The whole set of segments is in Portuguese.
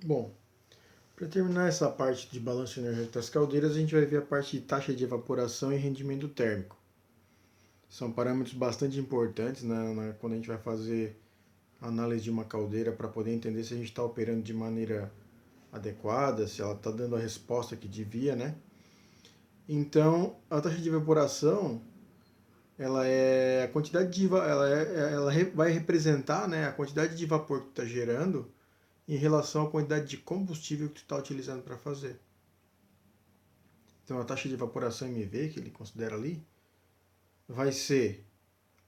Bom, para terminar essa parte de balanço energético das caldeiras, a gente vai ver a parte de taxa de evaporação e rendimento térmico. São parâmetros bastante importantes, né, quando a gente vai fazer análise de uma caldeira para poder entender se a gente está operando de maneira adequada, se ela está dando a resposta que devia, né? Então, a taxa de evaporação, ela é a quantidade de vai representar, né, a quantidade de vapor que está gerando em relação à quantidade de combustível que tu está utilizando para fazer. Então, a taxa de evaporação MV, que ele considera ali, vai ser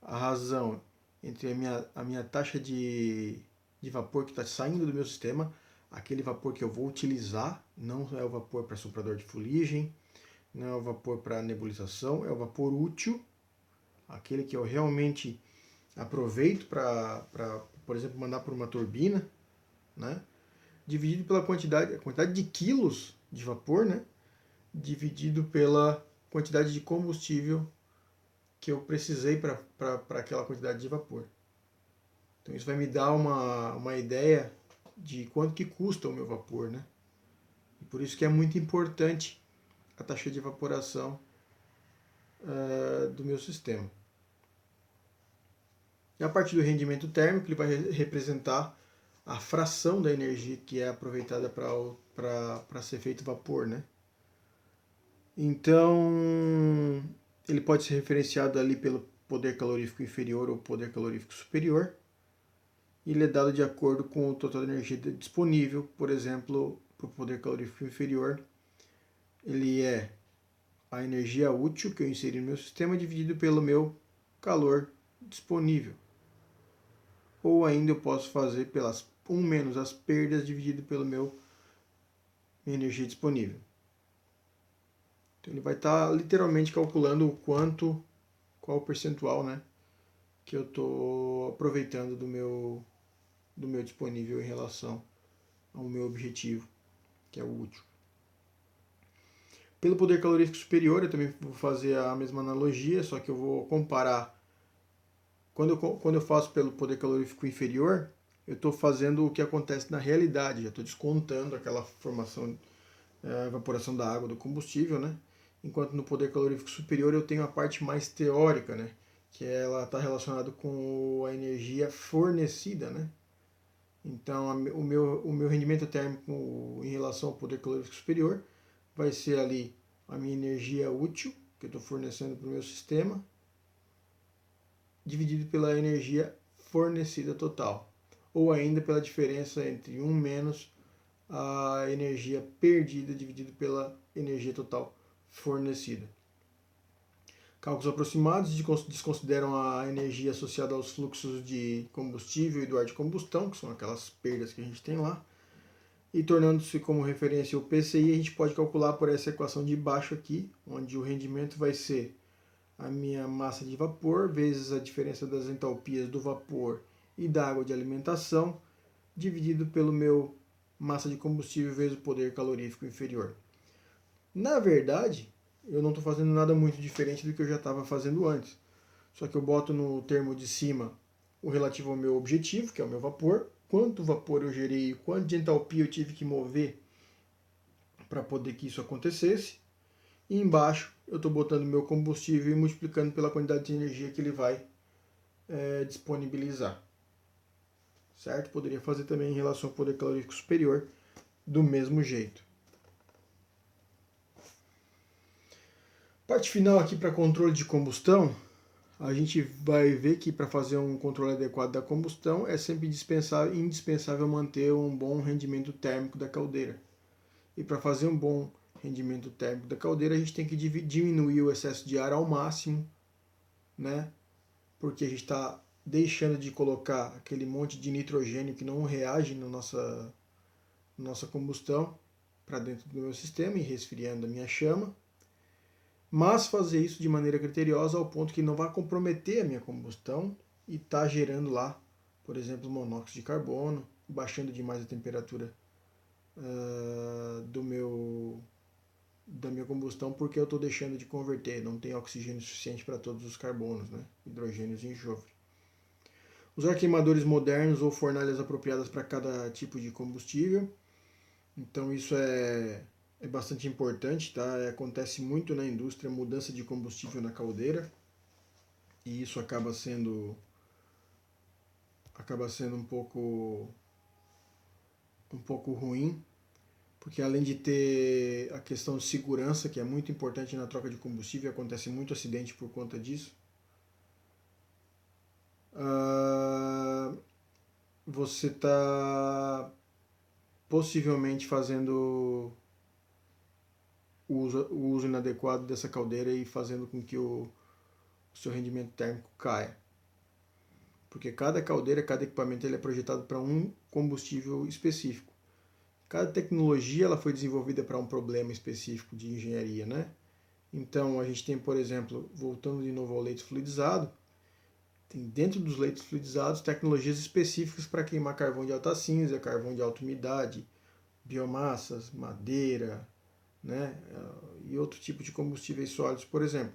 a razão entre a minha taxa de vapor que está saindo do meu sistema, aquele vapor que eu vou utilizar, não é o vapor para soprador de fuligem, não é o vapor para nebulização, é o vapor útil, aquele que eu realmente aproveito para, por exemplo, mandar por uma turbina, né? Dividido pela a quantidade de quilos de vapor, né? Dividido pela quantidade de combustível que eu precisei para aquela quantidade de vapor. Então isso vai me dar uma ideia de quanto que custa o meu vapor, né? E por isso que é muito importante a taxa de evaporação do meu sistema. E a partir do rendimento térmico, ele vai representar a fração da energia que é aproveitada para ser feito vapor, né? Então, ele pode ser referenciado ali pelo poder calorífico inferior ou poder calorífico superior. E ele é dado de acordo com o total de energia disponível. Por exemplo, para o poder calorífico inferior, ele é a energia útil que eu inseri no meu sistema dividido pelo meu calor disponível. Ou ainda eu posso fazer pelas 1 menos as perdas dividido pelo minha energia disponível. Então ele vai estar literalmente calculando o quanto, qual o percentual, né, que eu estou aproveitando do meu disponível em relação ao meu objetivo, que é o útil. Pelo poder calorífico superior, eu também vou fazer a mesma analogia, só que eu vou comparar. Quando eu faço pelo poder calorífico inferior, eu estou fazendo o que acontece na realidade, já estou descontando aquela formação, a evaporação da água do combustível, né? Enquanto no poder calorífico superior eu tenho a parte mais teórica, né? Que ela está relacionada com a energia fornecida, né? Então o meu rendimento térmico em relação ao poder calorífico superior vai ser ali a minha energia útil que eu estou fornecendo para o meu sistema, dividido pela energia fornecida total, ou ainda pela diferença entre 1 menos a energia perdida dividido pela energia total fornecida. Cálculos aproximados desconsideram a energia associada aos fluxos de combustível e do ar de combustão, que são aquelas perdas que a gente tem lá, e tornando-se como referência o PCI, a gente pode calcular por essa equação de baixo aqui, onde o rendimento vai ser a minha massa de vapor vezes a diferença das entalpias do vapor e da água de alimentação, dividido pelo meu massa de combustível vezes o poder calorífico inferior. Na verdade, eu não estou fazendo nada muito diferente do que eu já estava fazendo antes. Só que eu boto no termo de cima o relativo ao meu objetivo, que é o meu vapor, quanto vapor eu gerei, quanto de entalpia eu tive que mover para poder que isso acontecesse. E embaixo eu estou botando meu combustível e multiplicando pela quantidade de energia que ele vai disponibilizar. Certo? Poderia fazer também em relação ao poder calorífico superior do mesmo jeito. Parte final aqui para controle de combustão, a gente vai ver que para fazer um controle adequado da combustão é sempre indispensável manter um bom rendimento térmico da caldeira. E para fazer um bom rendimento térmico da caldeira, a gente tem que diminuir o excesso de ar ao máximo, né? Porque a gente está deixando de colocar aquele monte de nitrogênio que não reage na nossa combustão para dentro do meu sistema e resfriando a minha chama. Mas fazer isso de maneira criteriosa ao ponto que não vai comprometer a minha combustão e está gerando lá, por exemplo, monóxido de carbono, baixando demais a temperatura da minha combustão porque eu estou deixando de converter, não tem oxigênio suficiente para todos os carbonos, né? Hidrogênios e enxofre. Usar queimadores modernos ou fornalhas apropriadas para cada tipo de combustível. Então isso é bastante importante, tá? Acontece muito na indústria mudança de combustível na caldeira e isso acaba sendo um pouco ruim, porque além de ter a questão de segurança, que é muito importante na troca de combustível, acontece muito acidente por conta disso. Ah, você está possivelmente fazendo o uso inadequado dessa caldeira e fazendo com que o seu rendimento térmico caia. Porque cada caldeira, cada equipamento ele é projetado para um combustível específico. Cada tecnologia ela foi desenvolvida para um problema específico de engenharia, né? Então a gente tem, por exemplo, voltando de novo ao leite fluidizado, tem dentro dos leitos fluidizados tecnologias específicas para queimar carvão de alta cinza, carvão de alta umidade, biomassas, madeira, né? E outro tipo de combustíveis sólidos, por exemplo.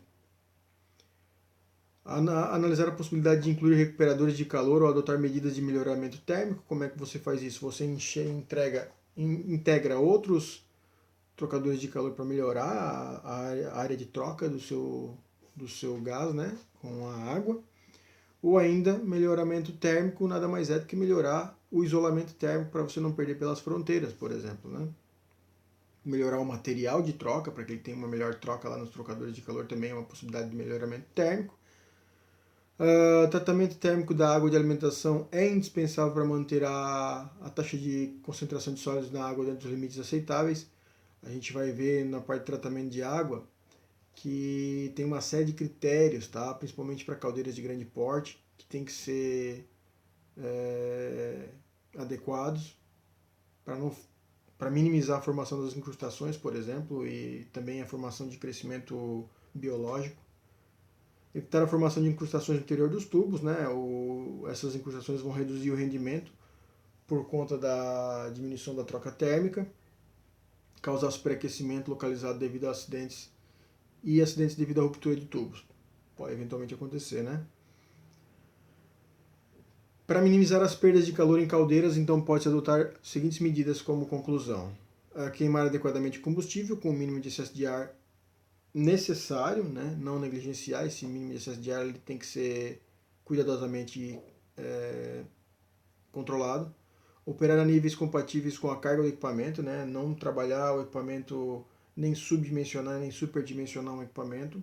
Analisar a possibilidade de incluir recuperadores de calor ou adotar medidas de melhoramento térmico. Como é que você faz isso? Você integra outros trocadores de calor para melhorar a área de troca do seu gás, né, com a água. Ou ainda, melhoramento térmico nada mais é do que melhorar o isolamento térmico para você não perder pelas fronteiras, por exemplo. Né? Melhorar o material de troca, para que ele tenha uma melhor troca lá nos trocadores de calor, também é uma possibilidade de melhoramento térmico. Tratamento térmico da água de alimentação é indispensável para manter a taxa de concentração de sólidos na água dentro dos limites aceitáveis. A gente vai ver na parte de tratamento de água que tem uma série de critérios, tá? Principalmente para caldeiras de grande porte, que tem que ser adequados para minimizar a formação das incrustações, por exemplo, e também a formação de crescimento biológico. Evitar a formação de incrustações no interior dos tubos, né? Essas incrustações vão reduzir o rendimento por conta da diminuição da troca térmica, causar superaquecimento localizado devido a acidentes e acidentes devido à ruptura de tubos. Pode eventualmente acontecer, né? Para minimizar as perdas de calor em caldeiras, então pode-se adotar seguintes medidas como conclusão. Queimar adequadamente o combustível com o mínimo de excesso de ar necessário, né? Não negligenciar. Esse mínimo de excesso de ar ele tem que ser cuidadosamente controlado. Operar a níveis compatíveis com a carga do equipamento, né? Não trabalhar o equipamento nem subdimensionar nem superdimensionar um equipamento.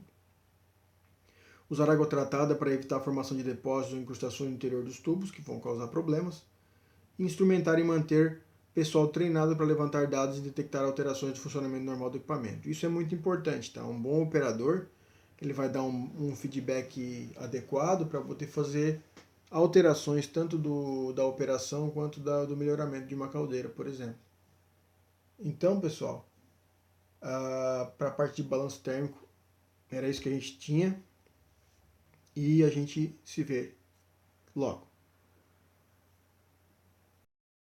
Usar água tratada para evitar a formação de depósitos ou incrustações no interior dos tubos, que vão causar problemas. Instrumentar e manter pessoal treinado para levantar dados e detectar alterações de funcionamento normal do equipamento. Isso é muito importante, tá? Um bom operador, ele vai dar um feedback adequado para poder fazer alterações tanto da operação quanto do melhoramento de uma caldeira, por exemplo. Então, pessoal, para a parte de balanço térmico, era isso que a gente tinha e a gente se vê logo.